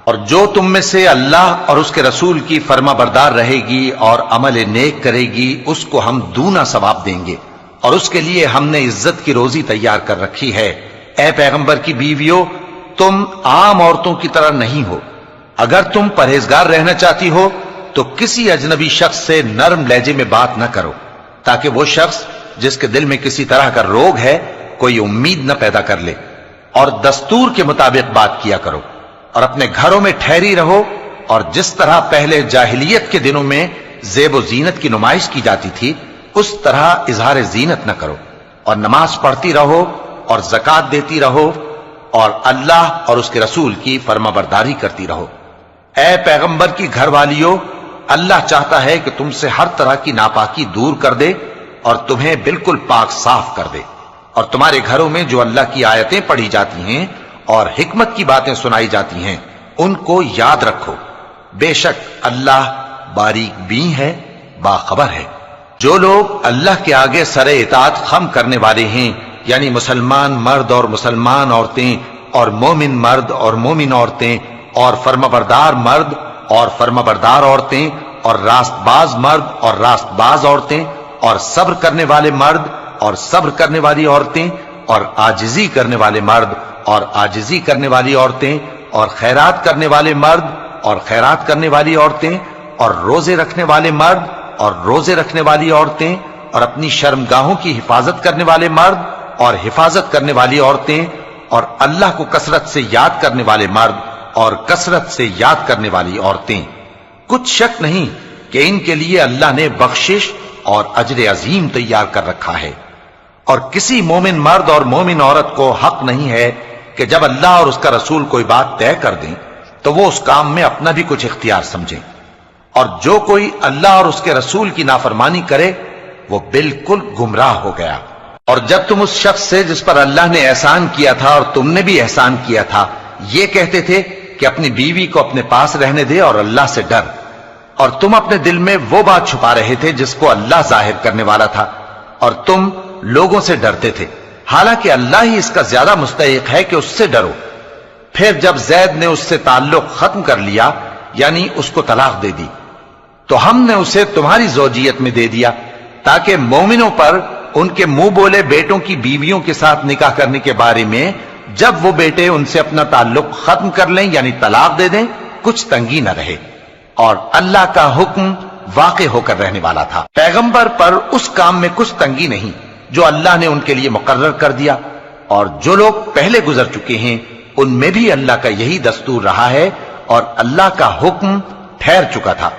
اور جو تم میں سے اللہ اور اس کے رسول کی فرما بردار رہے گی اور عمل نیک کرے گی اس کو ہم دونا ثواب دیں گے، اور اس کے لیے ہم نے عزت کی روزی تیار کر رکھی ہے۔ اے پیغمبر کی بیویوں، تم عام عورتوں کی طرح نہیں ہو۔ اگر تم پرہیزگار رہنا چاہتی ہو تو کسی اجنبی شخص سے نرم لہجے میں بات نہ کرو، تاکہ وہ شخص جس کے دل میں کسی طرح کا روگ ہے کوئی امید نہ پیدا کر لے، اور دستور کے مطابق بات کیا کرو، اور اپنے گھروں میں ٹھہری رہو، اور جس طرح پہلے جاہلیت کے دنوں میں زیب و زینت کی نمائش کی جاتی تھی اس طرح اظہار زینت نہ کرو، اور نماز پڑھتی رہو اور زکوٰۃ دیتی رہو، اور اللہ اور اس کے رسول کی فرما برداری کرتی رہو۔ اے پیغمبر کی گھر والیوں، اللہ چاہتا ہے کہ تم سے ہر طرح کی ناپاکی دور کر دے اور تمہیں بالکل پاک صاف کر دے، اور تمہارے گھروں میں جو اللہ کی آیتیں پڑھی جاتی ہیں اور حکمت کی باتیں سنائی جاتی ہیں ان کو یاد رکھو، بے شک اللہ باریک بین ہے، باخبر ہے۔ جو لوگ اللہ کے آگے سر اطاعت خم کرنے والے ہیں، یعنی مسلمان مرد اور مسلمان عورتیں، اور مومن مرد اور مومن عورتیں، اور فرما بردار مرد اور فرما بردار عورتیں، اور راست باز مرد اور راست باز عورتیں، اور صبر کرنے والے مرد اور صبر کرنے والی عورتیں، اور عاجزی کرنے والے مرد اور عاجزی کرنے والی عورتیں، اور خیرات کرنے والے مرد اور خیرات کرنے والی عورتیں، اور روزے رکھنے والے مرد اور روزے رکھنے والی عورتیں، اور اپنی شرمگاہوں کی حفاظت کرنے والے مرد اور حفاظت کرنے والی عورتیں، اور اللہ کو کثرت سے یاد کرنے والے مرد اور کثرت سے یاد کرنے والی عورتیں۔ کچھ شک نہیں کہ ان کے لیے اللہ نے بخشش اور اجر عظیم تیار کر رکھا ہے، اور کسی مومن مرد اور مومن عورت کو حق نہیں ہے کہ جب اللہ اور اس کا رسول کوئی بات طے کر دیں تو وہ اس کام میں اپنا بھی کچھ اختیار سمجھیں، اور جو کوئی اللہ اور اس کے رسول کی نافرمانی کرے وہ بالکل گمراہ ہو گیا۔ اور جب تم اس شخص سے جس پر اللہ نے احسان کیا تھا اور تم نے بھی احسان کیا تھا یہ کہتے تھے کہ اپنی بیوی کو اپنے پاس رہنے دے اور اللہ سے ڈر، اور تم اپنے دل میں وہ بات چھپا رہے تھے جس کو اللہ ظاہر کرنے والا تھا، اور تم لوگوں سے ڈرتے تھے، حالانکہ اللہ ہی اس کا زیادہ مستحق ہے کہ اس سے ڈرو۔ پھر جب زید نے اس سے تعلق ختم کر لیا، یعنی اس کو طلاق دے دی، تو ہم نے اسے تمہاری زوجیت میں دے دیا تاکہ مومنوں پر ان کے منہ بولے بیٹوں کی بیویوں کے ساتھ نکاح کرنے کے بارے میں جب وہ بیٹے ان سے اپنا تعلق ختم کر لیں یعنی طلاق دے دیں کچھ تنگی نہ رہے، اور اللہ کا حکم واقع ہو کر رہنے والا تھا۔ پیغمبر پر اس کام میں کچھ تنگی نہیں جو اللہ نے ان کے لیے مقرر کر دیا، اور جو لوگ پہلے گزر چکے ہیں ان میں بھی اللہ کا یہی دستور رہا ہے، اور اللہ کا حکم ٹھہر چکا تھا،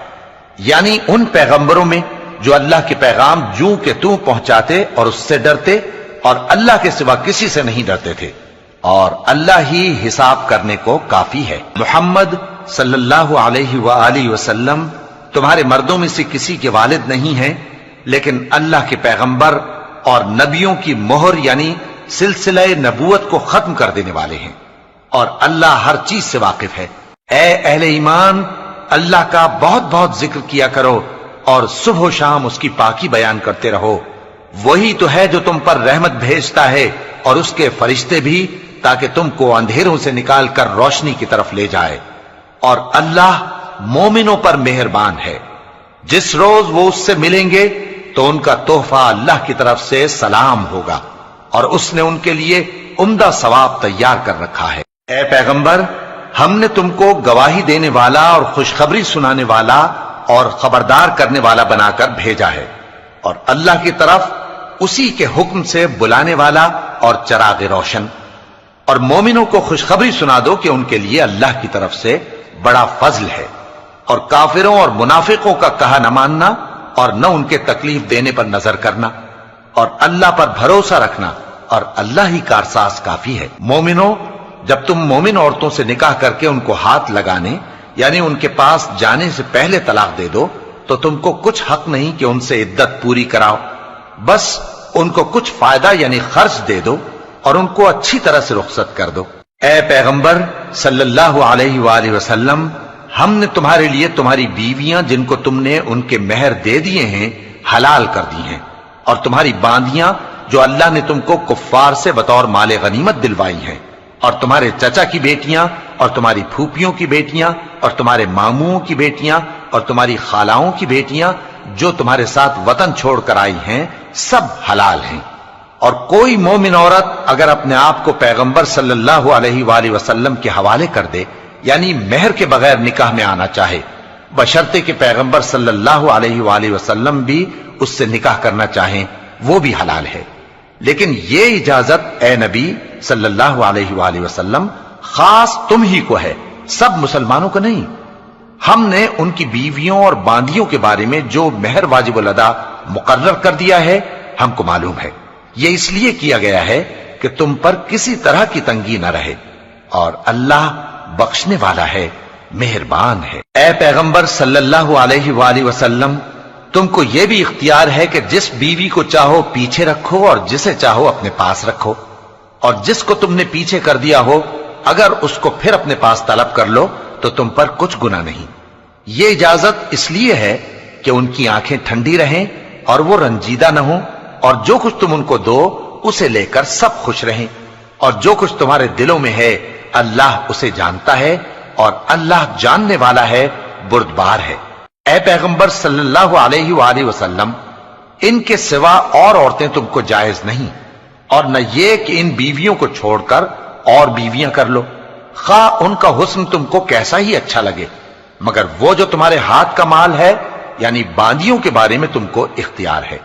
یعنی ان پیغمبروں میں جو اللہ کے پیغام جوں کہ توں پہنچاتے اور اس سے ڈرتے اور اللہ کے سوا کسی سے نہیں ڈرتے تھے، اور اللہ ہی حساب کرنے کو کافی ہے۔ محمد صلی اللہ علیہ وآلہ وسلم تمہارے مردوں میں سے کسی کے والد نہیں ہیں، لیکن اللہ کے پیغمبر اور نبیوں کی مہر یعنی سلسلہ نبوت کو ختم کر دینے والے ہیں، اور اللہ ہر چیز سے واقف ہے۔ اے اہل ایمان، اللہ کا بہت بہت ذکر کیا کرو اور صبح و شام اس کی پاکی بیان کرتے رہو، وہی تو ہے جو تم پر رحمت بھیجتا ہے اور اس کے فرشتے بھی، تاکہ تم کو اندھیروں سے نکال کر روشنی کی طرف لے جائے، اور اللہ مومنوں پر مہربان ہے۔ جس روز وہ اس سے ملیں گے تو ان کا تحفہ اللہ کی طرف سے سلام ہوگا، اور اس نے ان کے لیے عمدہ ثواب تیار کر رکھا ہے۔ اے پیغمبر، ہم نے تم کو گواہی دینے والا اور خوشخبری سنانے والا اور خبردار کرنے والا بنا کر بھیجا ہے، اور اللہ کی طرف اسی کے حکم سے بلانے والا اور چراغ روشن۔ اور مومنوں کو خوشخبری سنا دو کہ ان کے لیے اللہ کی طرف سے بڑا فضل ہے، اور کافروں اور منافقوں کا کہا نہ ماننا اور نہ ان کے تکلیف دینے پر نظر کرنا، اور اللہ پر بھروسہ رکھنا، اور اللہ ہی کارساز کافی ہے۔ مومنوں، جب تم مومن عورتوں سے نکاح کر کے ان کو ہاتھ لگانے یعنی ان کے پاس جانے سے پہلے طلاق دے دو تو تم کو کچھ حق نہیں کہ ان سے عدت پوری کراؤ، بس ان کو کچھ فائدہ یعنی خرچ دے دو اور ان کو اچھی طرح سے رخصت کر دو۔ اے پیغمبر صلی اللہ علیہ وآلہ وسلم، ہم نے تمہارے لیے تمہاری بیویاں جن کو تم نے ان کے مہر دے دیے ہیں حلال کر دی ہیں، اور تمہاری باندیاں جو اللہ نے تم کو کفار سے بطور مال غنیمت دلوائی ہیں، اور تمہارے چچا کی بیٹیاں اور تمہاری پھوپھیوں کی بیٹیاں اور تمہارے ماموں کی بیٹیاں اور تمہاری خالاؤں کی بیٹیاں جو تمہارے ساتھ وطن چھوڑ کر آئی ہیں سب حلال ہیں۔ اور کوئی مومن عورت اگر اپنے آپ کو پیغمبر صلی اللہ علیہ وآلہ وسلم کے حوالے کر دے، یعنی مہر کے بغیر نکاح میں آنا چاہے، بشرطے کہ پیغمبر صلی اللہ علیہ وآلہ وسلم بھی اس سے نکاح کرنا چاہیں، وہ بھی حلال ہے۔ لیکن یہ اجازت اے نبی صلی اللہ علیہ وآلہ وسلم خاص تم ہی کو ہے، سب مسلمانوں کو نہیں۔ ہم نے ان کی بیویوں اور باندیوں کے بارے میں جو مہر واجب الادا مقرر کر دیا ہے ہم کو معلوم ہے، یہ اس لیے کیا گیا ہے کہ تم پر کسی طرح کی تنگی نہ رہے، اور اللہ بخشنے والا ہے، مہربان ہے۔ اے پیغمبر صلی اللہ علیہ وآلہ وسلم، تم کو یہ بھی اختیار ہے کہ جس بیوی کو چاہو پیچھے رکھو اور جسے چاہو اپنے پاس رکھو، اور جس کو تم نے پیچھے کر دیا ہو اگر اس کو پھر اپنے پاس طلب کر لو تو تم پر کچھ گناہ نہیں۔ یہ اجازت اس لیے ہے کہ ان کی آنکھیں ٹھنڈی رہیں اور وہ رنجیدہ نہ ہوں، اور جو کچھ تم ان کو دو اسے لے کر سب خوش رہیں، اور جو کچھ تمہارے دلوں میں ہے اللہ اسے جانتا ہے، اور اللہ جاننے والا ہے، بردبار ہے۔ اے پیغمبر صلی اللہ علیہ وآلہ وسلم، ان کے سوا اور عورتیں تم کو جائز نہیں، اور نہ یہ کہ ان بیویوں کو چھوڑ کر اور بیویاں کر لو، خواہ ان کا حسن تم کو کیسا ہی اچھا لگے، مگر وہ جو تمہارے ہاتھ کا مال ہے یعنی باندیوں کے بارے میں تم کو اختیار ہے،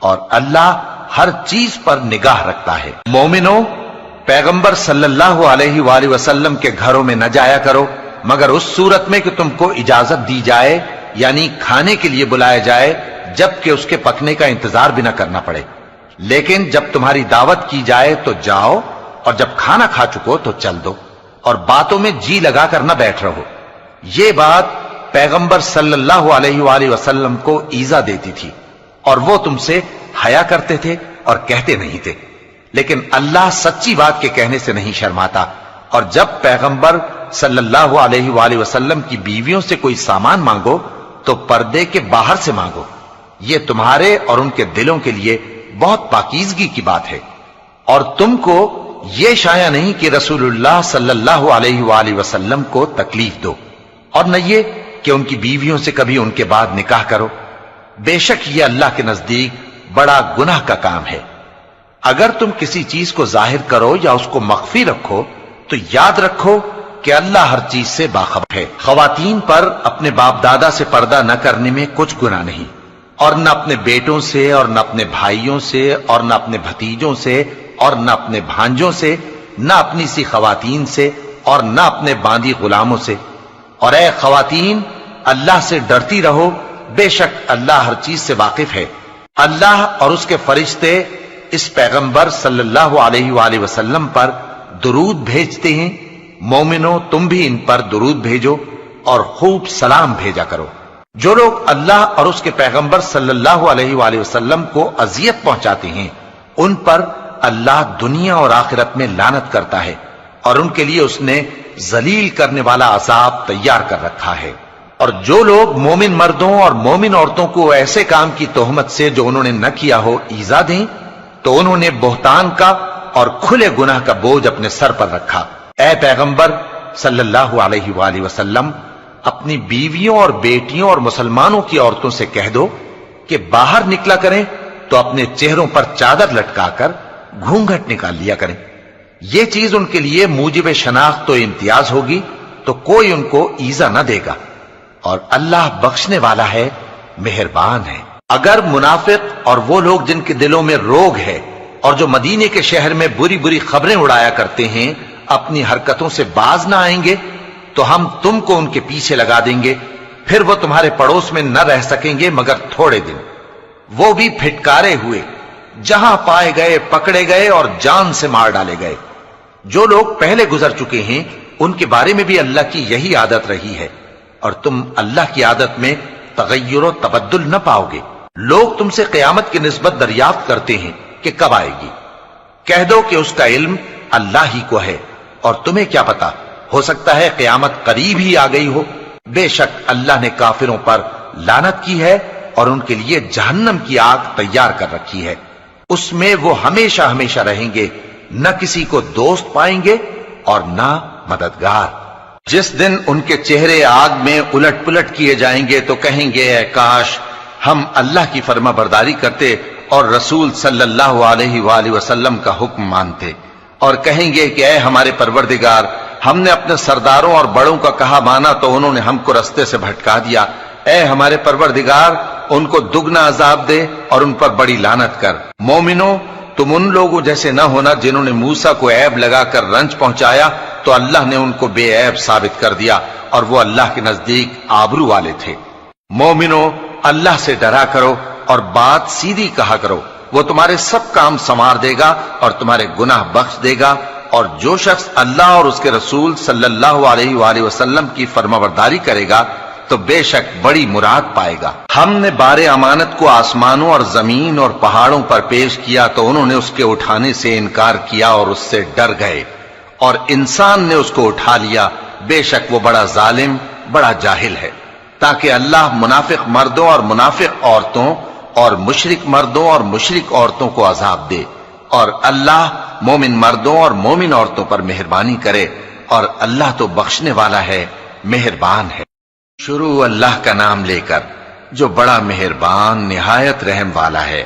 اور اللہ ہر چیز پر نگاہ رکھتا ہے۔ مومنو، پیغمبر صلی اللہ علیہ وآلہ وسلم کے گھروں میں نہ جایا کرو مگر اس صورت میں کہ تم کو اجازت دی جائے، یعنی کھانے کے لیے بلایا جائے جبکہ اس کے پکنے کا انتظار بھی نہ کرنا پڑے۔ لیکن جب تمہاری دعوت کی جائے تو جاؤ، اور جب کھانا کھا چکو تو چل دو، اور باتوں میں جی لگا کر نہ بیٹھ رہو۔ یہ بات پیغمبر صلی اللہ علیہ وآلہ وسلم کو ایذا دیتی تھی، اور وہ تم سے حیا کرتے تھے اور کہتے نہیں تھے، لیکن اللہ سچی بات کے کہنے سے نہیں شرماتا، اور جب پیغمبر صلی اللہ علیہ وآلہ وسلم کی بیویوں سے کوئی سامان مانگو تو پردے کے باہر سے مانگو، یہ تمہارے اور ان کے دلوں کے لیے بہت پاکیزگی کی بات ہے۔ اور تم کو یہ شایع نہیں کہ رسول اللہ صلی اللہ علیہ وآلہ وسلم کو تکلیف دو، اور نہ یہ کہ ان کی بیویوں سے کبھی ان کے بعد نکاح کرو، بے شک یہ اللہ کے نزدیک بڑا گناہ کا کام ہے۔ اگر تم کسی چیز کو ظاہر کرو یا اس کو مخفی رکھو تو یاد رکھو کہ اللہ ہر چیز سے باخبر ہے۔ خواتین پر اپنے باپ دادا سے پردہ نہ کرنے میں کچھ گناہ نہیں، اور نہ اپنے بیٹوں سے اور نہ اپنے بھائیوں سے اور نہ اپنے بھتیجوں سے اور نہ اپنے بھانجوں سے، نہ اپنی سی خواتین سے اور نہ اپنے باندی غلاموں سے۔ اور اے خواتین، اللہ سے ڈرتی رہو، بے شک اللہ ہر چیز سے واقف ہے۔ اللہ اور اس کے فرشتے اس پیغمبر صلی اللہ علیہ وآلہ وسلم پر درود بھیجتے ہیں، مومنو تم بھی ان پر درود بھیجو اور خوب سلام بھیجا کرو۔ جو لوگ اللہ اور اس کے پیغمبر صلی اللہ علیہ وآلہ وسلم کو اذیت پہنچاتے ہیں ان پر اللہ دنیا اور آخرت میں لعنت کرتا ہے، اور ان کے لیے اس نے ذلیل کرنے والا عذاب تیار کر رکھا ہے۔ اور جو لوگ مومن مردوں اور مومن عورتوں کو ایسے کام کی تہمت سے جو انہوں نے نہ کیا ہو ایذا دیں تو انہوں نے بہتان کا اور کھلے گناہ کا بوجھ اپنے سر پر رکھا۔ اے پیغمبر صلی اللہ علیہ وآلہ وسلم، اپنی بیویوں اور بیٹیوں اور مسلمانوں کی عورتوں سے کہہ دو کہ باہر نکلا کریں تو اپنے چہروں پر چادر لٹکا کر گھونگھٹ نکال لیا کریں، یہ چیز ان کے لیے موجب شناخت و امتیاز ہوگی تو کوئی ان کو ایذا نہ دے گا، اور اللہ بخشنے والا ہے، مہربان ہے۔ اگر منافق اور وہ لوگ جن کے دلوں میں روگ ہے اور جو مدینے کے شہر میں بری بری خبریں اڑایا کرتے ہیں اپنی حرکتوں سے باز نہ آئیں گے تو ہم تم کو ان کے پیچھے لگا دیں گے، پھر وہ تمہارے پڑوس میں نہ رہ سکیں گے مگر تھوڑے دن، وہ بھی پھٹکارے ہوئے، جہاں پائے گئے پکڑے گئے اور جان سے مار ڈالے گئے۔ جو لوگ پہلے گزر چکے ہیں ان کے بارے میں بھی اللہ کی یہی عادت رہی ہے، اور تم اللہ کی عادت میں تغیر و تبدل نہ پاؤ گے۔ لوگ تم سے قیامت کی نسبت دریافت کرتے ہیں کہ کب آئے گی، کہہ دو کہ اس کا علم اللہ ہی کو ہے، اور تمہیں کیا پتا، ہو سکتا ہے قیامت قریب ہی آ گئی ہو۔ بے شک اللہ نے کافروں پر لعنت کی ہے اور ان کے لیے جہنم کی آگ تیار کر رکھی ہے، اس میں وہ ہمیشہ ہمیشہ رہیں گے، نہ کسی کو دوست پائیں گے اور نہ مددگار۔ جس دن ان کے چہرے آگ میں الٹ پلٹ کیے جائیں گے تو کہیں گے اے کاش ہم اللہ کی فرما برداری کرتے اور رسول صلی اللہ علیہ وآلہ وسلم کا حکم مانتے، اور کہیں گے کہ اے ہمارے پروردگار، ہم نے اپنے سرداروں اور بڑوں کا کہا مانا تو انہوں نے ہم کو رستے سے بھٹکا دیا۔ اے ہمارے پروردگار، ان کو دگنا عذاب دے اور ان پر بڑی لعنت کر۔ مومنوں، تم ان لوگوں جیسے نہ ہونا جنہوں نے موسیٰ کو عیب لگا کر رنج پہنچایا تو اللہ نے ان کو بے عیب ثابت کر دیا اور وہ اللہ کے نزدیک آبرو والے تھے۔ مومنوں، اللہ سے ڈرا کرو اور بات سیدھی کہا کرو، وہ تمہارے سب کام سنوار دے گا اور تمہارے گناہ بخش دے گا، اور جو شخص اللہ اور اس کے رسول صلی اللہ علیہ وآلہ وسلم کی فرمانبرداری کرے گا تو بے شک بڑی مراد پائے گا۔ ہم نے بار امانت کو آسمانوں اور زمین اور پہاڑوں پر پیش کیا تو انہوں نے اس کے اٹھانے سے انکار کیا اور اس سے ڈر گئے، اور انسان نے اس کو اٹھا لیا، بے شک وہ بڑا ظالم، بڑا جاہل ہے۔ تاکہ اللہ منافق مردوں اور منافق عورتوں اور مشرک مردوں اور مشرک عورتوں کو عذاب دے، اور اللہ مومن مردوں اور مومن عورتوں پر مہربانی کرے، اور اللہ تو بخشنے والا ہے، مہربان ہے۔ شروع اللہ کا نام لے کر جو بڑا مہربان نہایت رحم والا ہے۔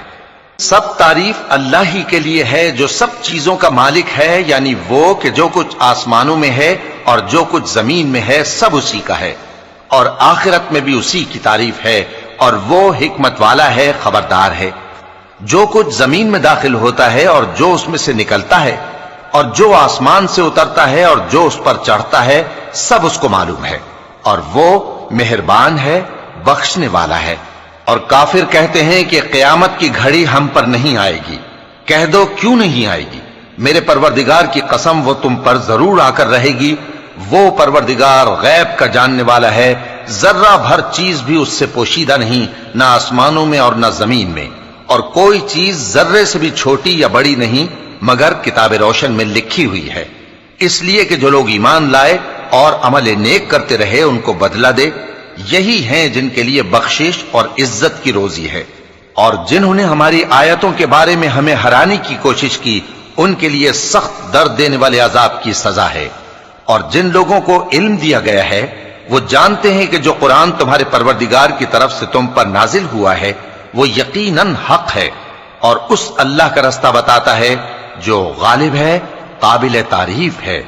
سب تعریف اللہ ہی کے لیے ہے جو سب چیزوں کا مالک ہے، یعنی وہ کہ جو کچھ آسمانوں میں ہے اور جو کچھ زمین میں ہے سب اسی کا ہے، اور آخرت میں بھی اسی کی تعریف ہے، اور وہ حکمت والا ہے، خبردار ہے۔ جو کچھ زمین میں داخل ہوتا ہے اور جو اس میں سے نکلتا ہے، اور جو آسمان سے اترتا ہے اور جو اس پر چڑھتا ہے، سب اس کو معلوم ہے، اور وہ مہربان ہے، بخشنے والا ہے۔ اور کافر کہتے ہیں کہ قیامت کی گھڑی ہم پر نہیں آئے گی۔ کہہ دو کیوں نہیں آئے گی؟ میرے پروردگار کی قسم وہ تم پر ضرور آ کر رہے گی۔ وہ پروردگار غیب کا جاننے والا ہے، ذرہ بھر چیز بھی اس سے پوشیدہ نہیں، نہ آسمانوں میں اور نہ زمین میں، اور کوئی چیز ذرے سے بھی چھوٹی یا بڑی نہیں مگر کتاب روشن میں لکھی ہوئی ہے، اس لیے کہ جو لوگ ایمان لائے اور عمل نیک کرتے رہے ان کو بدلہ دے۔ یہی ہیں جن کے لیے بخشش اور عزت کی روزی ہے، اور جنہوں نے ہماری آیتوں کے بارے میں ہمیں ہرانے کی کوشش کی ان کے لیے سخت درد دینے والے عذاب کی سزا ہے۔ اور جن لوگوں کو علم دیا گیا ہے وہ جانتے ہیں کہ جو قرآن تمہارے پروردگار کی طرف سے تم پر نازل ہوا ہے وہ یقیناً حق ہے، اور اس اللہ کا رستہ بتاتا ہے جو غالب ہے، قابل تعریف ہے۔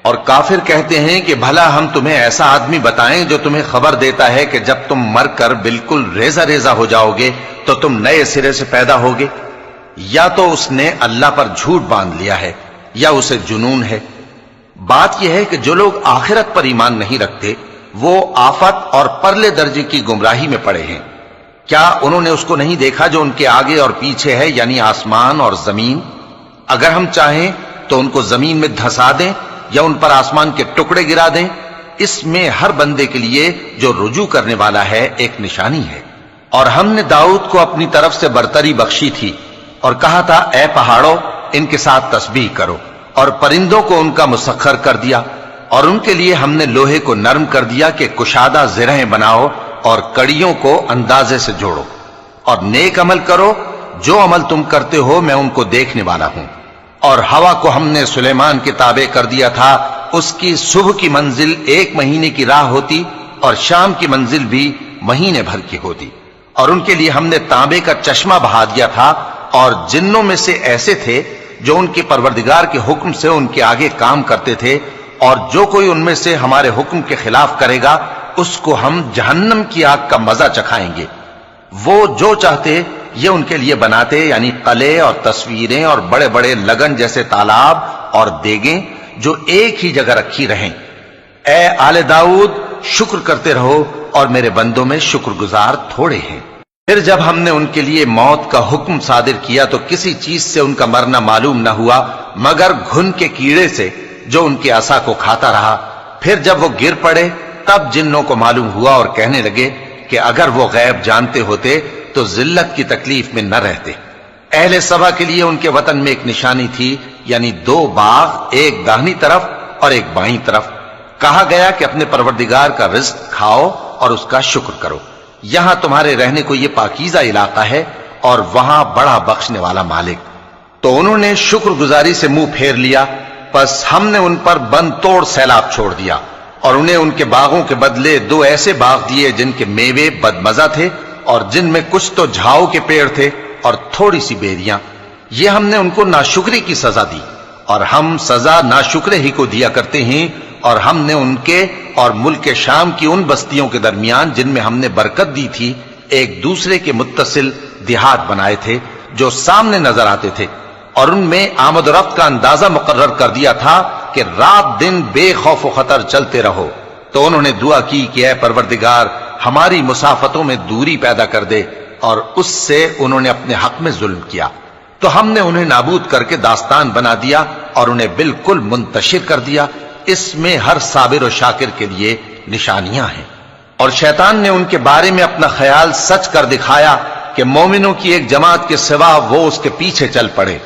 اور کافر کہتے ہیں کہ بھلا ہم تمہیں ایسا آدمی بتائیں جو تمہیں خبر دیتا ہے کہ جب تم مر کر بالکل ریزہ ریزہ ہو جاؤ گے تو تم نئے سرے سے پیدا ہوگے؟ یا تو اس نے اللہ پر جھوٹ باندھ لیا ہے یا اسے جنون ہے۔ بات یہ ہے کہ جو لوگ آخرت پر ایمان نہیں رکھتے وہ آفت اور پرلے درجے کی گمراہی میں پڑے ہیں۔ کیا انہوں نے اس کو نہیں دیکھا جو ان کے آگے اور پیچھے ہے، یعنی آسمان اور زمین؟ اگر ہم چاہیں تو ان کو زمین میں دھسا دیں یا ان پر آسمان کے ٹکڑے گرا دیں، اس میں ہر بندے کے لیے جو رجوع کرنے والا ہے ایک نشانی ہے۔ اور ہم نے داؤد کو اپنی طرف سے برتری بخشی تھی اور کہا تھا اے پہاڑوں ان کے ساتھ تسبیح کرو، اور پرندوں کو ان کا مسخر کر دیا، اور ان کے لیے ہم نے لوہے کو نرم کر دیا کہ کشادہ زرہیں بناؤ اور کڑیوں کو اندازے سے جوڑو، اور نیک عمل کرو، جو عمل تم کرتے ہو میں ان کو دیکھنے والا ہوں۔ اور ہوا کو ہم نے سلیمان کے تابع کر دیا تھا، اس کی صبح کی منزل 1 مہینے کی راہ ہوتی اور شام کی منزل بھی مہینے بھر کی ہوتی، اور ان کے لیے ہم نے تانبے کا چشمہ بہا دیا تھا، اور جنوں میں سے ایسے تھے جو ان کے پروردگار کے حکم سے ان کے آگے کام کرتے تھے، اور جو کوئی ان میں سے ہمارے حکم کے خلاف کرے گا اس کو ہم جہنم کی آگ کا مزہ چکھائیں گے۔ وہ جو چاہتے یہ ان کے لیے بناتے، یعنی قلعے اور تصویریں اور بڑے بڑے لگن جیسے تالاب اور دیگیں جو ایک ہی جگہ رکھی رہیں۔ اے آل داؤد شکر کرتے رہو، اور میرے بندوں میں شکر گزار تھوڑے ہیں۔ پھر جب ہم نے ان کے لیے موت کا حکم صادر کیا تو کسی چیز سے ان کا مرنا معلوم نہ ہوا مگر گھن کے کیڑے سے جو ان کے عصا کو کھاتا رہا۔ پھر جب وہ گر پڑے تب جنوں کو معلوم ہوا اور کہنے لگے کہ اگر وہ غیب جانتے ہوتے تو ذلت کی تکلیف میں نہ رہتے۔ اہل سبا کے لیے ان کے وطن میں ایک نشانی تھی، یعنی 2 باغ، ایک داہنی طرف اور ایک بائیں طرف۔ کہا گیا کہ اپنے پروردگار کا رزق کھاؤ اور اس کا شکر کرو، یہاں تمہارے رہنے کو یہ پاکیزہ علاقہ ہے اور وہاں بڑا بخشنے والا مالک۔ تو انہوں نے شکر گزاری سے منہ پھیر لیا، پس ہم نے ان پر بند توڑ سیلاب چھوڑ دیا اور انہیں ان کے باغوں کے بدلے 2 ایسے باغ دیے جن کے میوے بدمزہ تھے اور جن میں کچھ تو جھاؤ کے پیڑ تھے اور تھوڑی سی بیریاں۔ یہ ہم نے ان کو ناشکری کی سزا دی، اور ہم سزا ناشکرے ہی کو دیا کرتے ہیں۔ اور ہم نے ان کے اور ملک شام کی ان بستیوں کے درمیان جن میں ہم نے برکت دی تھی ایک دوسرے کے متصل دیہات بنائے تھے جو سامنے نظر آتے تھے، اور ان میں آمد و رفت کا اندازہ مقرر کر دیا تھا کہ رات دن بے خوف و خطر چلتے رہو۔ تو انہوں نے دعا کی کہ اے پروردگار ہماری مسافتوں میں دوری پیدا کر دے، اور اس سے انہوں نے اپنے حق میں ظلم کیا، تو ہم نے انہیں نابود کر کے داستان بنا دیا اور انہیں بالکل منتشر کر دیا۔ اس میں ہر صابر و شاکر کے لیے نشانیاں ہیں۔ اور شیطان نے ان کے بارے میں اپنا خیال سچ کر دکھایا کہ مومنوں کی ایک جماعت کے سوا وہ اس کے پیچھے چل پڑے،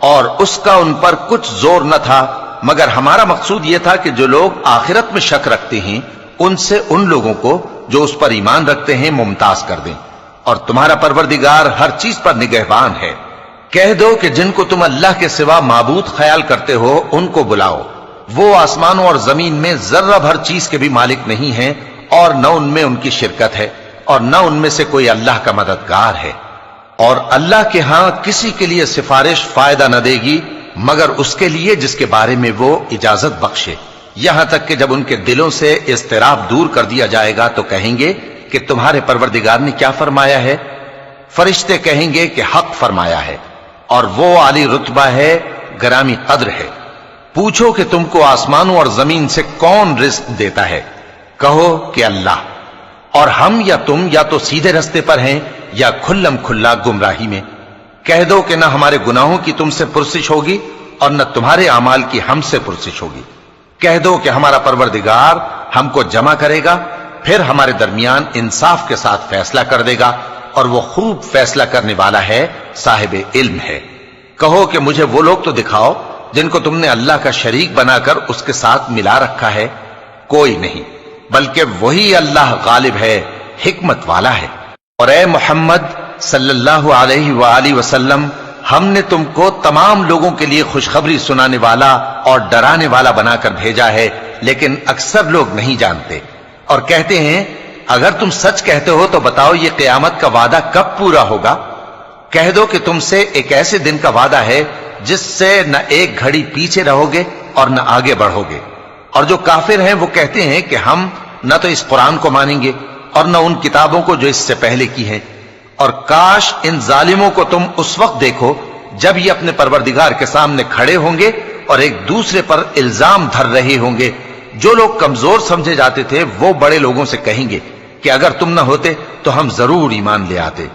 اور اس کا ان پر کچھ زور نہ تھا، مگر ہمارا مقصود یہ تھا کہ جو لوگ آخرت میں شک رکھتے ہیں ان سے ان لوگوں کو جو اس پر ایمان رکھتے ہیں ممتاز کر دیں، اور تمہارا پروردگار ہر چیز پر نگہبان ہے۔ کہہ دو کہ جن کو تم اللہ کے سوا معبود خیال کرتے ہو ان کو بلاؤ، وہ آسمانوں اور زمین میں ذرہ بھر چیز کے بھی مالک نہیں ہیں، اور نہ ان میں ان کی شرکت ہے، اور نہ ان میں سے کوئی اللہ کا مددگار ہے، اور اللہ کے ہاں کسی کے لیے سفارش فائدہ نہ دے گی مگر اس کے لیے جس کے بارے میں وہ اجازت بخشے، یہاں تک کہ جب ان کے دلوں سے اضطراب دور کر دیا جائے گا تو کہیں گے کہ تمہارے پروردگار نے کیا فرمایا ہے؟ فرشتے کہیں گے کہ حق فرمایا ہے، اور وہ عالی رتبہ ہے، گرامی قدر ہے۔ پوچھو کہ تم کو آسمانوں اور زمین سے کون رزق دیتا ہے؟ کہو کہ اللہ، اور ہم یا تم یا تو سیدھے رستے پر ہیں یا کھلم کھلا گمراہی میں۔ کہہ دو کہ نہ ہمارے گناہوں کی تم سے پرسش ہوگی اور نہ تمہارے اعمال کی ہم سے پرسش ہوگی۔ کہہ دو کہ ہمارا پروردگار ہم کو جمع کرے گا، پھر ہمارے درمیان انصاف کے ساتھ فیصلہ کر دے گا، اور وہ خوب فیصلہ کرنے والا ہے، صاحب علم ہے۔ کہو کہ مجھے وہ لوگ تو دکھاؤ جن کو تم نے اللہ کا شریک بنا کر اس کے ساتھ ملا رکھا ہے۔ کوئی نہیں، بلکہ وہی اللہ غالب ہے، حکمت والا ہے۔ اور اے محمد صلی اللہ علیہ وآلہ وسلم، ہم نے تم کو تمام لوگوں کے لیے خوشخبری سنانے والا اور ڈرانے والا بنا کر بھیجا ہے، لیکن اکثر لوگ نہیں جانتے، اور کہتے ہیں اگر تم سچ کہتے ہو تو بتاؤ یہ قیامت کا وعدہ کب پورا ہوگا؟ کہہ دو کہ تم سے ایک ایسے دن کا وعدہ ہے جس سے نہ ایک گھڑی پیچھے رہو گے اور نہ آگے بڑھو گے۔ اور جو کافر ہیں وہ کہتے ہیں کہ ہم نہ تو اس قرآن کو مانیں گے اور نہ ان کتابوں کو جو اس سے پہلے کی ہیں، اور کاش ان ظالموں کو تم اس وقت دیکھو جب یہ اپنے پروردگار کے سامنے کھڑے ہوں گے اور ایک دوسرے پر الزام دھر رہے ہوں گے۔ جو لوگ کمزور سمجھے جاتے تھے وہ بڑے لوگوں سے کہیں گے کہ اگر تم نہ ہوتے تو ہم ضرور ایمان لے آتے۔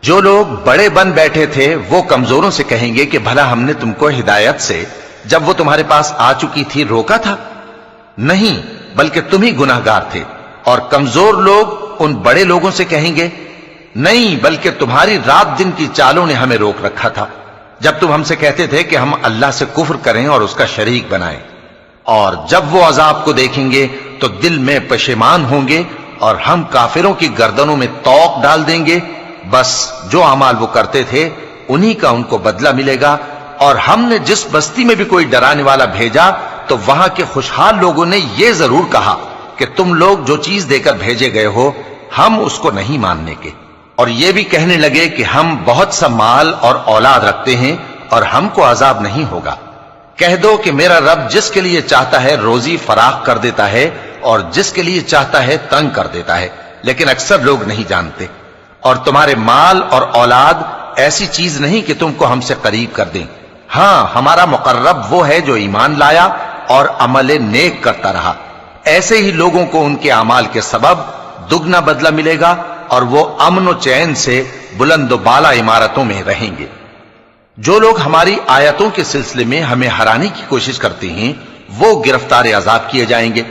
جو لوگ بڑے بن بیٹھے تھے وہ کمزوروں سے کہیں گے کہ بھلا ہم نے تم کو ہدایت سے جب وہ تمہارے پاس آ چکی تھی روکا تھا؟ نہیں، بلکہ تم ہی گناہگار تھے۔ اور کمزور لوگ ان بڑے لوگوں سے کہیں گے نہیں، بلکہ تمہاری رات دن کی چالوں نے ہمیں روک رکھا تھا جب تم ہم سے کہتے تھے کہ ہم اللہ سے کفر کریں اور اس کا شریک بنائیں۔ اور جب وہ عذاب کو دیکھیں گے تو دل میں پشیمان ہوں گے، اور ہم کافروں کی گردنوں میں طوق ڈال دیں گے۔ بس جو اعمال وہ کرتے تھے انہی کا ان کو بدلہ ملے گا۔ اور ہم نے جس بستی میں بھی کوئی ڈرانے والا بھیجا تو وہاں کے خوشحال لوگوں نے یہ ضرور کہا کہ تم لوگ جو چیز دے کر بھیجے گئے ہو ہم اس کو نہیں ماننے کے، اور یہ بھی کہنے لگے کہ ہم بہت سا مال اور اولاد رکھتے ہیں اور ہم کو عذاب نہیں ہوگا۔ کہہ دو کہ میرا رب جس کے لیے چاہتا ہے روزی فراخ کر دیتا ہے اور جس کے لیے چاہتا ہے تنگ کر دیتا ہے، لیکن اکثر لوگ نہیں جانتے۔ اور تمہارے مال اور اولاد ایسی چیز نہیں کہ تم کو ہم سے قریب کر دیں۔ ہاں، ہمارا مقرب وہ ہے جو ایمان لایا اور عمل نیک کرتا رہا۔ ایسے ہی لوگوں کو ان کے اعمال کے سبب دگنا بدلہ ملے گا، اور وہ امن و چین سے بلند و بالا عمارتوں میں رہیں گے۔ جو لوگ ہماری آیتوں کے سلسلے میں ہمیں ہرانے کی کوشش کرتے ہیں وہ گرفتار عذاب کیے جائیں گے۔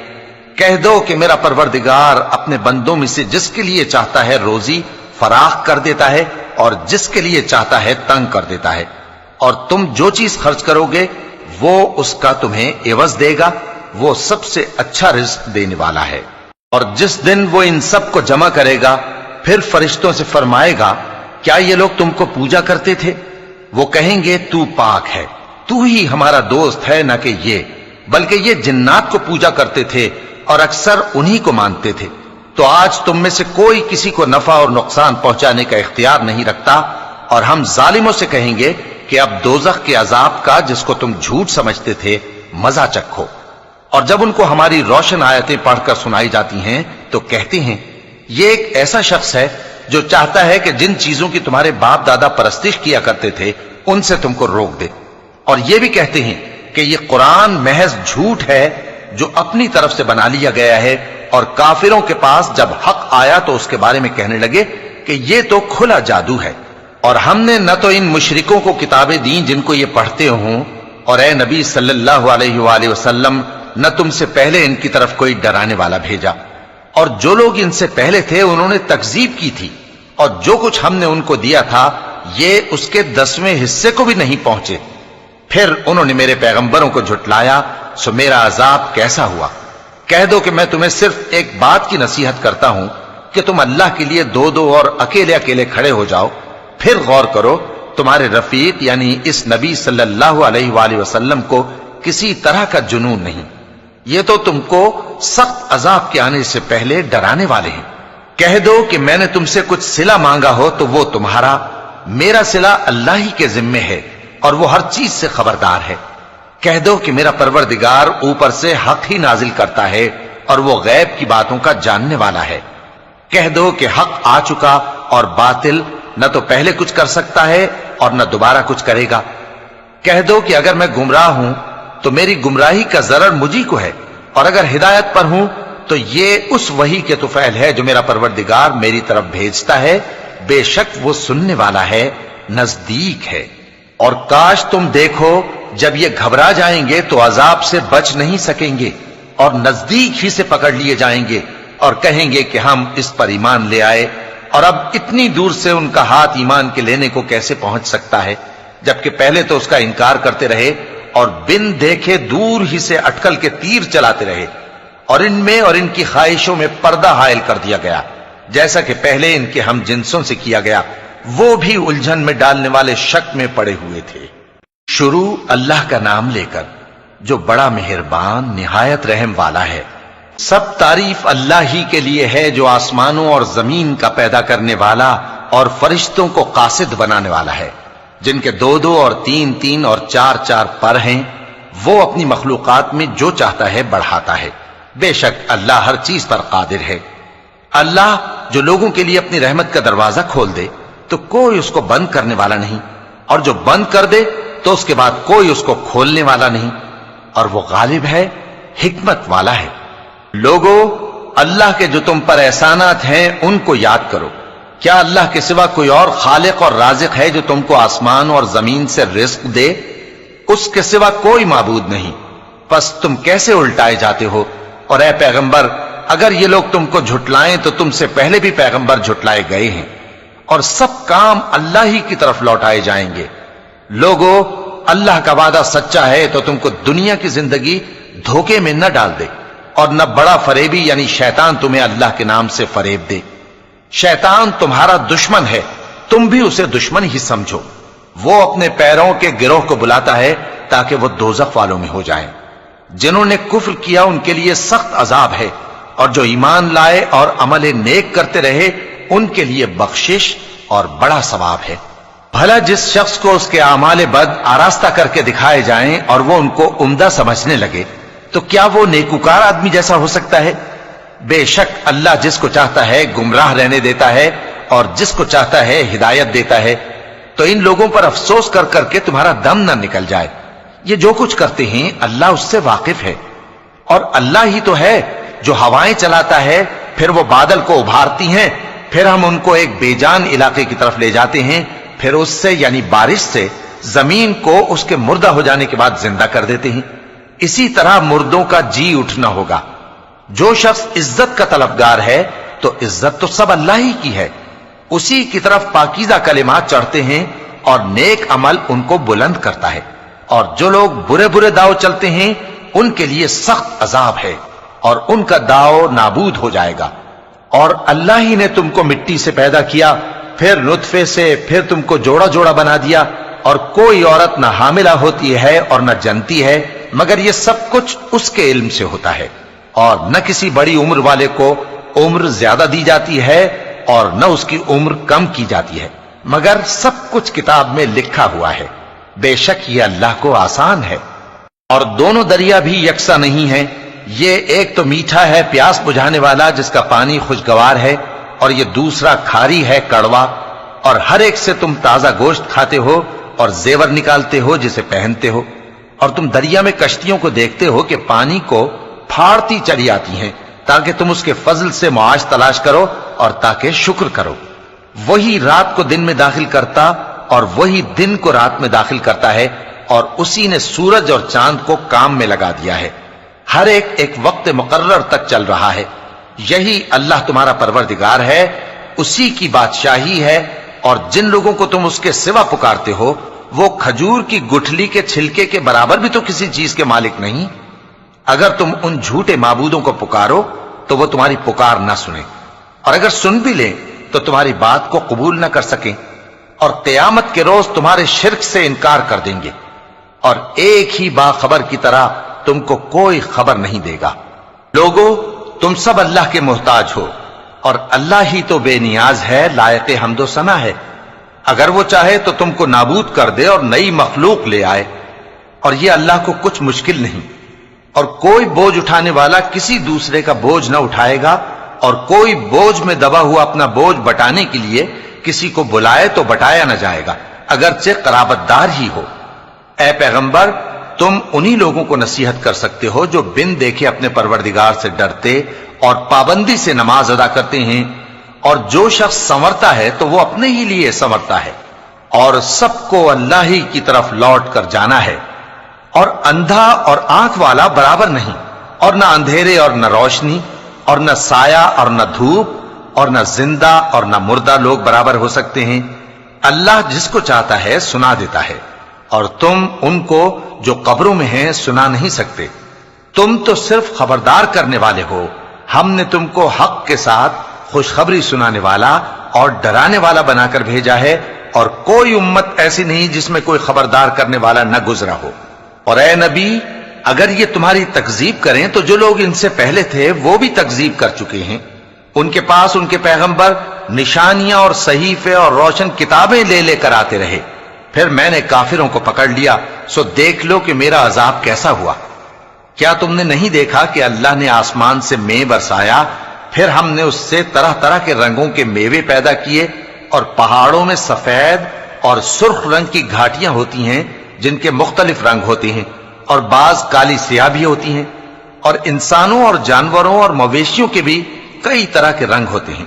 کہہ دو کہ میرا پروردگار اپنے بندوں میں سے جس کے لیے چاہتا ہے روزی فراخ کر دیتا ہے اور جس کے لیے چاہتا ہے تنگ کر دیتا ہے، اور تم جو چیز خرچ کرو گے وہ اس کا تمہیں عوض دے گا، وہ سب سے اچھا رزق دینے والا ہے۔ اور جس دن وہ ان سب کو جمع کرے گا پھر فرشتوں سے فرمائے گا کیا یہ لوگ تم کو پوجا کرتے تھے؟ وہ کہیں گے تو پاک ہے، تو ہی ہمارا دوست ہے، نہ کہ یہ، بلکہ یہ جنات کو پوجا کرتے تھے اور اکثر انہی کو مانتے تھے۔ تو آج تم میں سے کوئی کسی کو نفع اور نقصان پہنچانے کا اختیار نہیں رکھتا، اور ہم ظالموں سے کہیں گے کہ اب دوزخ کے عذاب کا، جس کو تم جھوٹ سمجھتے تھے، مزہ چکھو۔ اور جب ان کو ہماری روشن آیتیں پڑھ کر سنائی جاتی ہیں تو کہتے ہیں یہ ایک ایسا شخص ہے جو چاہتا ہے کہ جن چیزوں کی تمہارے باپ دادا پرستش کیا کرتے تھے ان سے تم کو روک دے، اور یہ بھی کہتے ہیں کہ یہ قرآن محض جھوٹ ہے جو اپنی طرف سے بنا لیا گیا ہے، اور کافروں کے پاس جب حق آیا تو اس کے بارے میں کہنے لگے کہ یہ تو کھلا جادو ہے۔ اور ہم نے نہ تو ان مشرکوں کو کتابیں دیں جن کو یہ پڑھتے ہوں، اور اے نبی صلی اللہ علیہ وآلہ وسلم نہ تم سے پہلے ان کی طرف کوئی ڈرانے والا بھیجا، اور جو لوگ ان سے پہلے تھے انہوں نے تکذیب کی تھی، اور جو کچھ ہم نے ان کو دیا تھا یہ اس کے 10ویں حصے کو بھی نہیں پہنچے۔ پھر انہوں نے میرے پیغمبروں کو جھٹلایا، سو میرا عذاب کیسا ہوا۔ کہہ دو کہ میں تمہیں صرف ایک بات کی نصیحت کرتا ہوں کہ تم اللہ کے لیے دو دو اور اکیلے اکیلے کھڑے ہو جاؤ، پھر غور کرو تمہارے رفیق یعنی اس نبی صلی اللہ علیہ وآلہ وسلم کو کسی طرح کا جنون نہیں، یہ تو تم کو سخت عذاب کے آنے سے پہلے ڈرانے والے ہیں۔ کہہ دو کہ میں نے تم سے کچھ صلہ مانگا ہو تو وہ تمہارا، میرا صلہ اللہ ہی کے ذمے ہے اور وہ ہر چیز سے خبردار ہے۔ کہہ دو کہ میرا پروردگار اوپر سے حق ہی نازل کرتا ہے اور وہ غیب کی باتوں کا جاننے والا ہے۔ کہہ دو کہ حق آ چکا اور باطل نہ تو پہلے کچھ کر سکتا ہے اور نہ دوبارہ کچھ کرے گا۔ کہہ دو کہ اگر میں گمراہ ہوں تو میری گمراہی کا ضرر مجھی کو ہے، اور اگر ہدایت پر ہوں تو یہ اس وحی کے طفیل ہے جو میرا پروردگار میری طرف بھیجتا ہے، بے شک وہ سننے والا ہے، نزدیک ہے۔ اور کاش تم دیکھو جب یہ گھبرا جائیں گے تو عذاب سے بچ نہیں سکیں گے اور نزدیک ہی سے پکڑ لیے جائیں گے، اور کہیں گے کہ ہم اس پر ایمان لے آئے، اور اب اتنی دور سے ان کا ہاتھ ایمان کے لینے کو کیسے پہنچ سکتا ہے، جبکہ پہلے تو اس کا انکار کرتے رہے اور بن دیکھے دور ہی سے اٹکل کے تیر چلاتے رہے، اور ان میں اور ان کی خواہشوں میں پردہ حائل کر دیا گیا، جیسا کہ پہلے ان کے ہم جنسوں سے کیا گیا، وہ بھی الجھن میں ڈالنے والے شک میں پڑے ہوئے تھے۔ شروع اللہ کا نام لے کر جو بڑا مہربان نہایت رحم والا ہے۔ سب تعریف اللہ ہی کے لیے ہے جو آسمانوں اور زمین کا پیدا کرنے والا اور فرشتوں کو قاصد بنانے والا ہے، جن کے 2 اور 3 اور 4 پر ہیں، وہ اپنی مخلوقات میں جو چاہتا ہے بڑھاتا ہے، بے شک اللہ ہر چیز پر قادر ہے۔ اللہ جو لوگوں کے لیے اپنی رحمت کا دروازہ کھول دے تو کوئی اس کو بند کرنے والا نہیں، اور جو بند کر دے تو اس کے بعد کوئی اس کو کھولنے والا نہیں، اور وہ غالب ہے، حکمت والا ہے۔ لوگو، اللہ کے جو تم پر احسانات ہیں ان کو یاد کرو۔ کیا اللہ کے سوا کوئی اور خالق اور رازق ہے جو تم کو آسمان اور زمین سے رزق دے؟ اس کے سوا کوئی معبود نہیں، پس تم کیسے الٹائے جاتے ہو؟ اور اے پیغمبر، اگر یہ لوگ تم کو جھٹلائیں تو تم سے پہلے بھی پیغمبر جھٹلائے گئے ہیں، اور سب کام اللہ ہی کی طرف لوٹائے جائیں گے۔ لوگو، اللہ کا وعدہ سچا ہے تو تم کو دنیا کی زندگی دھوکے میں نہ ڈال دے، اور نہ بڑا فریبی یعنی شیطان تمہیں اللہ کے نام سے فریب دے۔ شیطان تمہارا دشمن ہے، تم بھی اسے دشمن ہی سمجھو۔ وہ اپنے پیروں کے گروہ کو بلاتا ہے تاکہ وہ دوزخ والوں میں ہو جائیں۔ جنہوں نے کفر کیا ان کے لیے سخت عذاب ہے، اور جو ایمان لائے اور عمل نیک کرتے رہے ان کے لیے بخشش اور بڑا ثواب ہے۔ بھلا جس شخص کو اس کے اعمال بد آراستہ کر کے دکھائے جائیں اور وہ ان کو عمدہ سمجھنے لگے تو کیا وہ نیکوکار آدمی جیسا ہو سکتا ہے؟ بے شک اللہ جس کو چاہتا ہے گمراہ رہنے دیتا ہے اور جس کو چاہتا ہے ہدایت دیتا ہے۔ تو ان لوگوں پر افسوس کر کر کے تمہارا دم نہ نکل جائے، یہ جو کچھ کرتے ہیں اللہ اس سے واقف ہے۔ اور اللہ ہی تو ہے جو ہوائیں چلاتا ہے، پھر وہ بادل کو ابھارتی ہیں، پھر ہم ان کو ایک بے جان علاقے کی طرف لے جاتے ہیں، پھر اس سے یعنی بارش سے زمین کو اس کے مردہ ہو جانے کے بعد زندہ کر دیتے ہیں۔ اسی طرح مردوں کا جی اٹھنا ہوگا۔ جو شخص عزت کا طلبگار ہے تو عزت تو سب اللہ ہی کی ہے، اسی کی طرف پاکیزہ کلمات چڑھتے ہیں اور نیک عمل ان کو بلند کرتا ہے۔ اور جو لوگ برے برے داؤ چلتے ہیں ان کے لیے سخت عذاب ہے، اور ان کا داؤ نابود ہو جائے گا۔ اور اللہ ہی نے تم کو مٹی سے پیدا کیا، پھر نطفے سے، پھر تم کو جوڑا جوڑا بنا دیا، اور کوئی عورت نہ حاملہ ہوتی ہے اور نہ جنتی ہے مگر یہ سب کچھ اس کے علم سے ہوتا ہے، اور نہ کسی بڑی عمر والے کو عمر زیادہ دی جاتی ہے اور نہ اس کی عمر کم کی جاتی ہے، مگر سب کچھ کتاب میں لکھا ہوا ہے۔ بے شک یہ اللہ کو آسان ہے۔ اور دونوں دریا بھی یکساں نہیں ہیں، یہ ایک تو میٹھا ہے پیاس بجھانے والا جس کا پانی خوشگوار ہے، اور یہ دوسرا کھاری ہے کڑوا، اور ہر ایک سے تم تازہ گوشت کھاتے ہو اور زیور نکالتے ہو جسے پہنتے ہو، اور تم دریا میں کشتیوں کو دیکھتے ہو کہ پانی کو پھاڑتی چلی آتی ہیں تاکہ تم اس کے فضل سے معاش تلاش کرو اور تاکہ شکر کرو۔ وہی رات کو دن میں داخل کرتا اور وہی دن کو رات میں داخل کرتا ہے، اور اسی نے سورج اور چاند کو کام میں لگا دیا ہے، ہر ایک ایک وقت مقرر تک چل رہا ہے۔ یہی اللہ تمہارا پروردگار ہے، اسی کی بادشاہی ہے، اور جن لوگوں کو تم اس کے سوا پکارتے ہو وہ کھجور کی گٹھلی کے چھلکے کے برابر بھی تو کسی چیز کے مالک نہیں۔ اگر تم ان جھوٹے معبودوں کو پکارو تو وہ تمہاری پکار نہ سنیں، اور اگر سن بھی لیں تو تمہاری بات کو قبول نہ کر سکیں، اور قیامت کے روز تمہارے شرک سے انکار کر دیں گے، اور ایک ہی باخبر کی طرح تم کو کوئی خبر نہیں دے گا۔ لوگو تم سب اللہ کے محتاج ہو، اور اللہ ہی تو بے نیاز ہے، لائق حمد و ثنا ہے۔ اگر وہ چاہے تو تم کو نابود کر دے اور نئی مخلوق لے آئے، اور یہ اللہ کو کچھ مشکل نہیں۔ اور کوئی بوجھ اٹھانے والا کسی دوسرے کا بوجھ نہ اٹھائے گا، اور کوئی بوجھ میں دبا ہوا اپنا بوجھ بٹانے کے لیے کسی کو بلائے تو بٹایا نہ جائے گا، اگرچہ قرابت دار ہی ہو۔ اے پیغمبر تم انہی لوگوں کو نصیحت کر سکتے ہو جو بن دیکھے اپنے پروردگار سے ڈرتے اور پابندی سے نماز ادا کرتے ہیں، اور جو شخص سنورتا ہے تو وہ اپنے ہی لیے سنورتا ہے، اور سب کو اللہ ہی کی طرف لوٹ کر جانا ہے۔ اور اندھا اور آنکھ والا برابر نہیں، اور نہ اندھیرے اور نہ روشنی، اور نہ سایہ اور نہ دھوپ، اور نہ زندہ اور نہ مردہ لوگ برابر ہو سکتے ہیں۔ اللہ جس کو چاہتا ہے سنا دیتا ہے، اور تم ان کو جو قبروں میں ہیں سنا نہیں سکتے۔ تم تو صرف خبردار کرنے والے ہو، ہم نے تم کو حق کے ساتھ خوشخبری سنانے والا اور ڈرانے والا بنا کر بھیجا ہے، اور کوئی امت ایسی نہیں جس میں کوئی خبردار کرنے والا نہ گزرا ہو۔ اور اے نبی اگر یہ تمہاری تکذیب کریں تو جو لوگ ان سے پہلے تھے وہ بھی تکذیب کر چکے ہیں، ان کے پاس ان کے پیغمبر نشانیاں اور صحیفے اور روشن کتابیں لے لے کر آتے رہے، پھر میں نے کافروں کو پکڑ لیا، سو دیکھ لو کہ میرا عذاب کیسا ہوا۔ کیا تم نے نہیں دیکھا کہ اللہ نے آسمان سے مے برسایا، پھر ہم نے اس سے طرح طرح کے رنگوں کے میوے پیدا کیے، اور پہاڑوں میں سفید اور سرخ رنگ کی گھاٹیاں ہوتی ہیں جن کے مختلف رنگ ہوتے ہیں، اور بعض کالی سیاہ بھی ہوتی ہیں، اور انسانوں اور جانوروں اور مویشیوں کے بھی کئی طرح کے رنگ ہوتے ہیں۔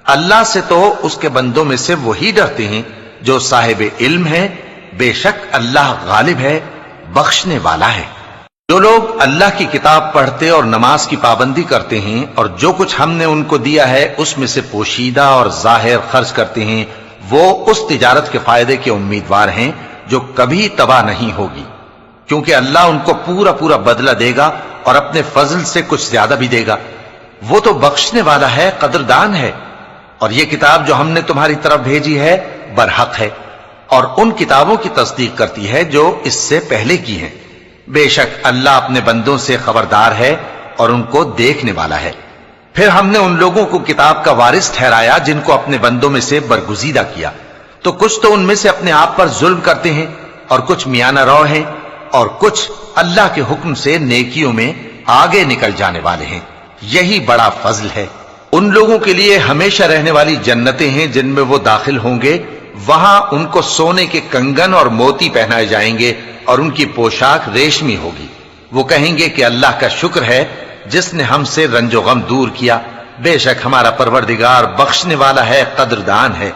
اللہ سے تو اس کے بندوں میں سے وہی ڈرتے ہیں جو صاحب علم ہے، بے شک اللہ غالب ہے، بخشنے والا ہے۔ جو لوگ اللہ کی کتاب پڑھتے اور نماز کی پابندی کرتے ہیں اور جو کچھ ہم نے ان کو دیا ہے اس میں سے پوشیدہ اور ظاہر خرچ کرتے ہیں، وہ اس تجارت کے فائدے کے امیدوار ہیں جو کبھی تباہ نہیں ہوگی، کیونکہ اللہ ان کو پورا پورا بدلہ دے گا اور اپنے فضل سے کچھ زیادہ بھی دے گا۔ وہ تو بخشنے والا ہے، قدردان ہے۔ اور یہ کتاب جو ہم نے تمہاری طرف بھیجی ہے برحق ہے، اور ان کتابوں کی تصدیق کرتی ہے جو اس سے پہلے کی ہیں۔ بے شک اللہ اپنے بندوں سے خبردار ہے اور ان کو دیکھنے والا ہے۔ پھر ہم نے ان لوگوں کو کتاب کا وارث ٹھہرایا جن کو اپنے بندوں میں سے برگزیدہ کیا، تو کچھ تو ان میں سے اپنے آپ پر ظلم کرتے ہیں، اور کچھ میانہ رو ہیں، اور کچھ اللہ کے حکم سے نیکیوں میں آگے نکل جانے والے ہیں۔ یہی بڑا فضل ہے۔ ان لوگوں کے لیے ہمیشہ رہنے والی جنتیں ہیں جن میں وہ داخل ہوں گے، وہاں ان کو سونے کے کنگن اور موتی پہنائے جائیں گے، اور ان کی پوشاک ریشمی ہوگی۔ وہ کہیں گے کہ اللہ کا شکر ہے جس نے ہم سے رنج و غم دور کیا، بے شک ہمارا پروردگار بخشنے والا ہے، قدردان ہے،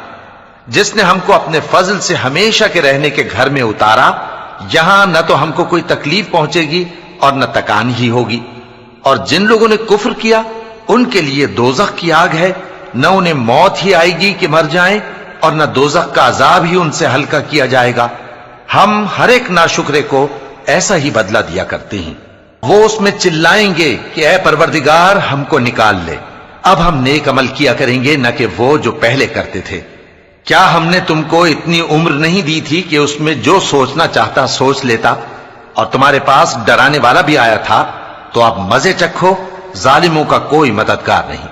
جس نے ہم کو اپنے فضل سے ہمیشہ کے رہنے کے گھر میں اتارا، یہاں نہ تو ہم کو کوئی تکلیف پہنچے گی اور نہ تکان ہی ہوگی۔ اور جن لوگوں نے کفر کیا ان کے لیے دوزخ کی آگ ہے، نہ انہیں موت ہی آئے گی کہ مر جائیں، اور نہ دوزخ کا عذاب ہی ان سے ہلکا کیا جائے گا۔ ہم ہر ایک ناشکرے کو ایسا ہی بدلہ دیا کرتے ہیں۔ وہ اس میں چلائیں گے کہ اے پروردگار ہم کو نکال لے، اب ہم نیک عمل کیا کریں گے نہ کہ وہ جو پہلے کرتے تھے۔ کیا ہم نے تم کو اتنی عمر نہیں دی تھی کہ اس میں جو سوچنا چاہتا سوچ لیتا، اور تمہارے پاس ڈرانے والا بھی آیا تھا؟ تو اب مزے چکھو، ظالموں کا کوئی مددگار نہیں۔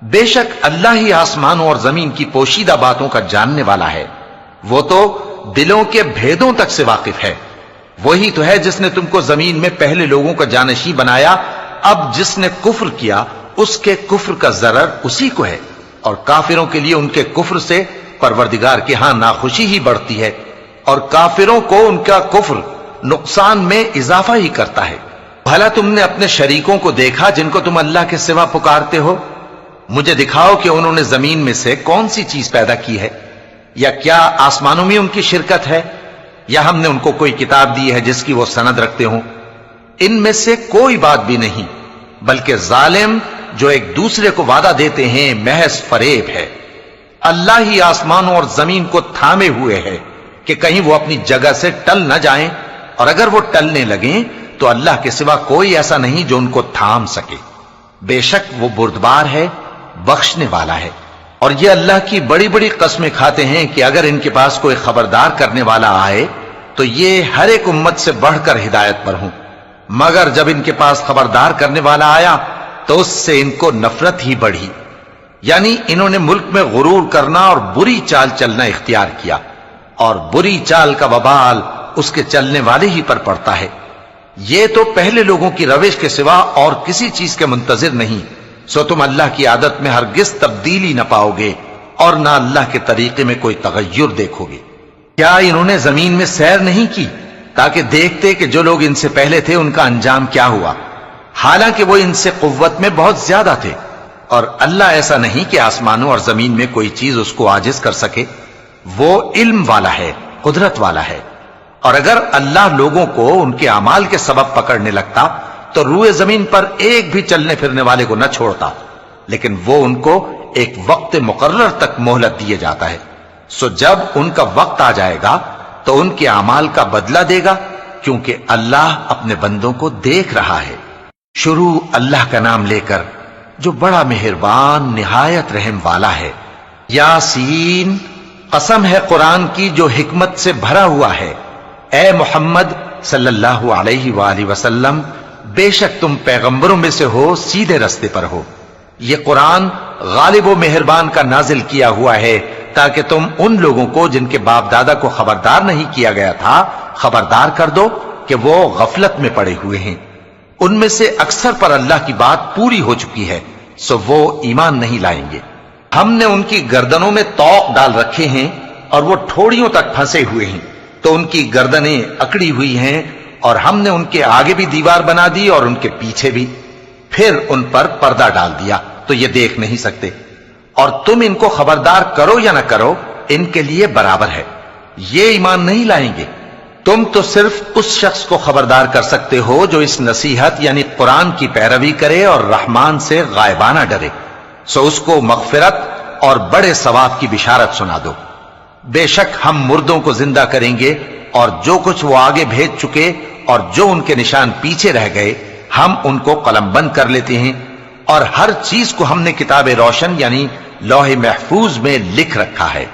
بے شک اللہ ہی آسمانوں اور زمین کی پوشیدہ باتوں کا جاننے والا ہے، وہ تو دلوں کے بھیدوں تک سے واقف ہے۔ وہی تو ہے جس نے تم کو زمین میں پہلے لوگوں کا جانشین بنایا، اب جس نے کفر کیا اس کے کفر کا ضرر اسی کو ہے، اور کافروں کے لیے ان کے کفر سے پروردگار کے ہاں ناخوشی ہی بڑھتی ہے، اور کافروں کو ان کا کفر نقصان میں اضافہ ہی کرتا ہے۔ بھلا تم نے اپنے شریکوں کو دیکھا جن کو تم اللہ کے سوا پکارتے ہو؟ مجھے دکھاؤ کہ انہوں نے زمین میں سے کون سی چیز پیدا کی ہے، یا کیا آسمانوں میں ان کی شرکت ہے، یا ہم نے ان کو کوئی کتاب دی ہے جس کی وہ سند رکھتے ہوں؟ ان میں سے کوئی بات بھی نہیں، بلکہ ظالم جو ایک دوسرے کو وعدہ دیتے ہیں محض فریب ہے۔ اللہ ہی آسمانوں اور زمین کو تھامے ہوئے ہے کہ کہیں وہ اپنی جگہ سے ٹل نہ جائیں، اور اگر وہ ٹلنے لگیں تو اللہ کے سوا کوئی ایسا نہیں جو ان کو تھام سکے۔ بے شک وہ بردبار ہے، بخشنے والا ہے۔ اور یہ اللہ کی بڑی بڑی قسمیں کھاتے ہیں کہ اگر ان کے پاس کوئی خبردار کرنے والا آئے تو یہ ہر ایک امت سے بڑھ کر ہدایت پر ہوں، مگر جب ان کے پاس خبردار کرنے والا آیا تو اس سے ان کو نفرت ہی بڑھی، یعنی انہوں نے ملک میں غرور کرنا اور بری چال چلنا اختیار کیا، اور بری چال کا وبال اس کے چلنے والے ہی پر پڑتا ہے۔ یہ تو پہلے لوگوں کی روش کے سوا اور کسی چیز کے منتظر نہیں، سو تم اللہ کی عادت میں ہرگز تبدیلی نہ پاؤ گے اور نہ اللہ کے طریقے میں کوئی تغیر دیکھو گے۔ کیا انہوں نے زمین میں سیر نہیں کی تاکہ دیکھتے کہ جو لوگ ان سے پہلے تھے ان کا انجام کیا ہوا، حالانکہ وہ ان سے قوت میں بہت زیادہ تھے؟ اور اللہ ایسا نہیں کہ آسمانوں اور زمین میں کوئی چیز اس کو عاجز کر سکے، وہ علم والا ہے، قدرت والا ہے۔ اور اگر اللہ لوگوں کو ان کے اعمال کے سبب پکڑنے لگتا تو روئے زمین پر ایک بھی چلنے پھرنے والے کو نہ چھوڑتا، لیکن وہ ان کو ایک وقت مقرر تک مہلت دیے جاتا ہے، سو جب ان کا وقت آ جائے گا تو ان کے اعمال کا بدلہ دے گا، کیونکہ اللہ اپنے بندوں کو دیکھ رہا ہے۔ شروع اللہ کا نام لے کر جو بڑا مہربان نہایت رحم والا ہے۔ یاسین، قسم ہے قرآن کی جو حکمت سے بھرا ہوا ہے۔ اے محمد صلی اللہ علیہ وآلہ وسلم، بے شک تم پیغمبروں میں سے ہو، سیدھے رستے پر ہو۔ یہ قرآن غالب و مہربان کا نازل کیا ہوا ہے تاکہ تم ان لوگوں کو جن کے باپ دادا کو خبردار نہیں کیا گیا تھا خبردار کر دو کہ وہ غفلت میں پڑے ہوئے ہیں۔ ان میں سے اکثر پر اللہ کی بات پوری ہو چکی ہے، سو وہ ایمان نہیں لائیں گے۔ ہم نے ان کی گردنوں میں طوق ڈال رکھے ہیں اور وہ ٹھوڑیوں تک پھنسے ہوئے ہیں، تو ان کی گردنیں اکڑی ہوئی ہیں، اور ہم نے ان کے آگے بھی دیوار بنا دی اور ان کے پیچھے بھی، پھر ان پر پردہ ڈال دیا تو یہ دیکھ نہیں سکتے۔ اور تم ان کو خبردار کرو یا نہ کرو ان کے لیے برابر ہے، یہ ایمان نہیں لائیں گے۔ تم تو صرف اس شخص کو خبردار کر سکتے ہو جو اس نصیحت یعنی قرآن کی پیروی کرے اور رحمان سے غائبانہ ڈرے، سو اس کو مغفرت اور بڑے ثواب کی بشارت سنا دو۔ بے شک ہم مردوں کو زندہ کریں گے، اور جو کچھ وہ آگے بھیج چکے اور جو ان کے نشان پیچھے رہ گئے ہم ان کو قلم بند کر لیتے ہیں، اور ہر چیز کو ہم نے کتاب روشن یعنی لوح محفوظ میں لکھ رکھا ہے۔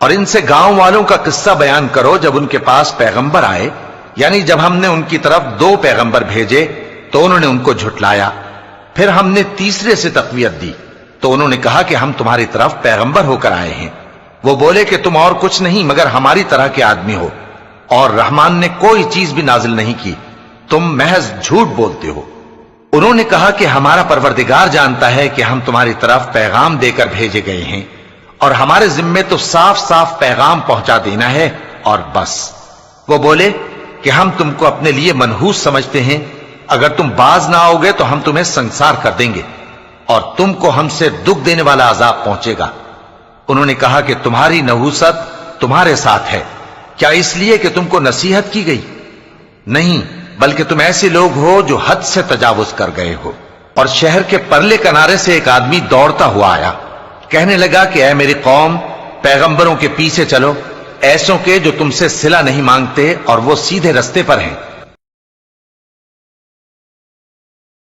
اور ان سے گاؤں والوں کا قصہ بیان کرو جب ان کے پاس پیغمبر آئے، یعنی جب ہم نے ان کی طرف 2 پیغمبر بھیجے تو انہوں نے ان کو جھٹلایا، پھر ہم نے تیسرے سے تقویت دی تو انہوں نے کہا کہ ہم تمہاری طرف پیغمبر ہو کر آئے ہیں۔ وہ بولے کہ تم اور کچھ نہیں مگر ہماری طرح کے آدمی ہو، اور رحمان نے کوئی چیز بھی نازل نہیں کی، تم محض جھوٹ بولتے ہو۔ انہوں نے کہا کہ ہمارا پروردگار جانتا ہے کہ ہم تمہاری طرف پیغام دے کر بھیجے گئے ہیں، اور ہمارے ذمے تو صاف صاف پیغام پہنچا دینا ہے اور بس۔ وہ بولے کہ ہم تم کو اپنے لیے منحوس سمجھتے ہیں، اگر تم باز نہ آؤ گے تو ہم تمہیں سنسار کر دیں گے اور تم کو ہم سے دکھ دینے والا عذاب پہنچے گا۔ انہوں نے کہا کہ تمہاری نحوست تمہارے ساتھ ہے، کیا اس لیے کہ تم کو نصیحت کی گئی؟ نہیں، بلکہ تم ایسے لوگ ہو جو حد سے تجاوز کر گئے ہو۔ اور شہر کے پرلے کنارے سے ایک آدمی دوڑتا ہوا آیا، کہنے لگا کہ اے میری قوم، پیغمبروں کے پیچھے چلو، ایسوں کے جو تم سے صلہ نہیں مانگتے اور وہ سیدھے رستے پر ہیں۔